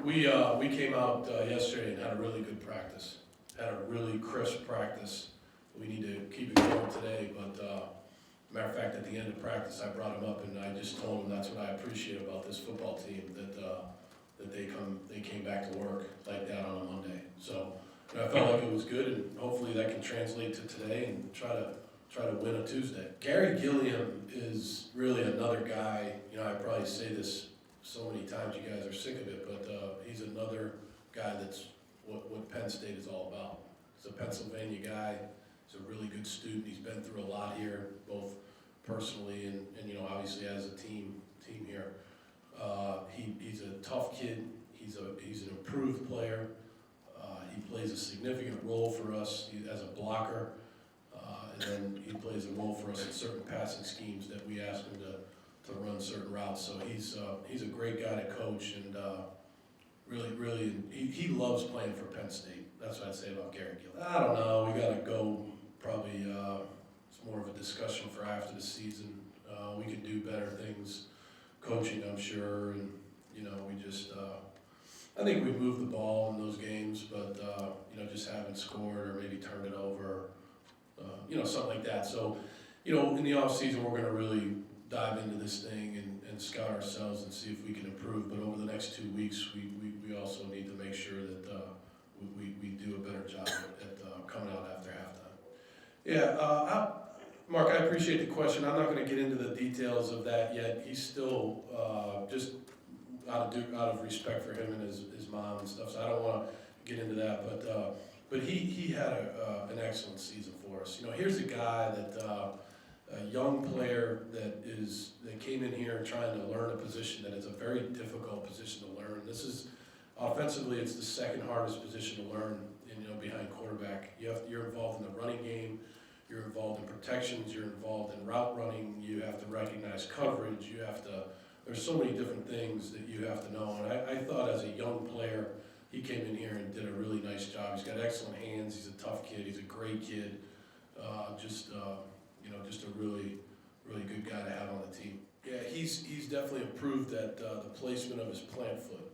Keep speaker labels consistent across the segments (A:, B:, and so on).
A: We came out yesterday and had a really good practice. Had a really crisp practice. We need to keep it going today, but matter of fact, at the end of practice, I brought him up and I just told him that's what I appreciate about this football team, that they came back to work like that on a Monday. So I felt like it was good, and hopefully that can translate to today and try to win a Tuesday. Gary Gilliam is really another guy. I probably say this so many times, you guys are sick of it, but he's another guy that's what Penn State is all about. He's a Pennsylvania guy. He's a really good student. He's been through a lot here, both personally and obviously as a team here. He's a tough kid. He's an improved player. He plays a significant role for us as a blocker, and then he plays a role for us in certain passing schemes that we ask him to run certain routes. So he's a great guy to coach, and really, he loves playing for Penn State. That's what I'd say about Gary Gilliam. I don't know. We got to go. Probably it's more of a discussion for after the season. We could do better things, coaching, I'm sure, and we just. I think we moved the ball in those games, but just haven't scored or maybe turned it over, something like that. So, in the off season, we're going to really dive into this thing and scout ourselves and see if we can improve. But over the next 2 weeks, we also need to make sure that we do a better job at coming out after halftime. Yeah, Mark, I appreciate the question. I'm not going to get into the details of that yet. He's still just out of respect for him and his mom and stuff, so I don't want to get into that. But he had an excellent season for us. Here's a guy a young player that came in here trying to learn a position that is a very difficult position to learn. This is offensively, it's the second hardest position to learn. Behind quarterback, you're involved in the running game. You're involved in protections. You're involved in route running. You have to recognize coverage. There's so many different things that you have to know. And I thought as a young player, he came in here and did a really nice job. He's got excellent hands. He's a tough kid. He's a great kid. Just a really, really good guy to have on the team. Yeah, he's definitely improved at the placement of his plant foot.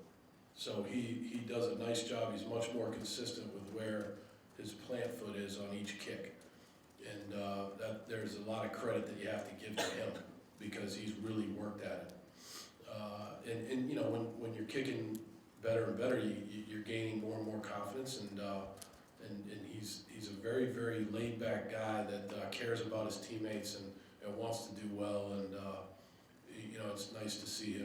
A: So he does a nice job. He's much more consistent with where his plant foot is on each kick. And that there's a lot of credit that you have to give to him because he's really worked at it. When you're kicking better and better, you're gaining more and more confidence. And he's a very, very laid back guy that cares about his teammates and wants to do well. And it's nice to see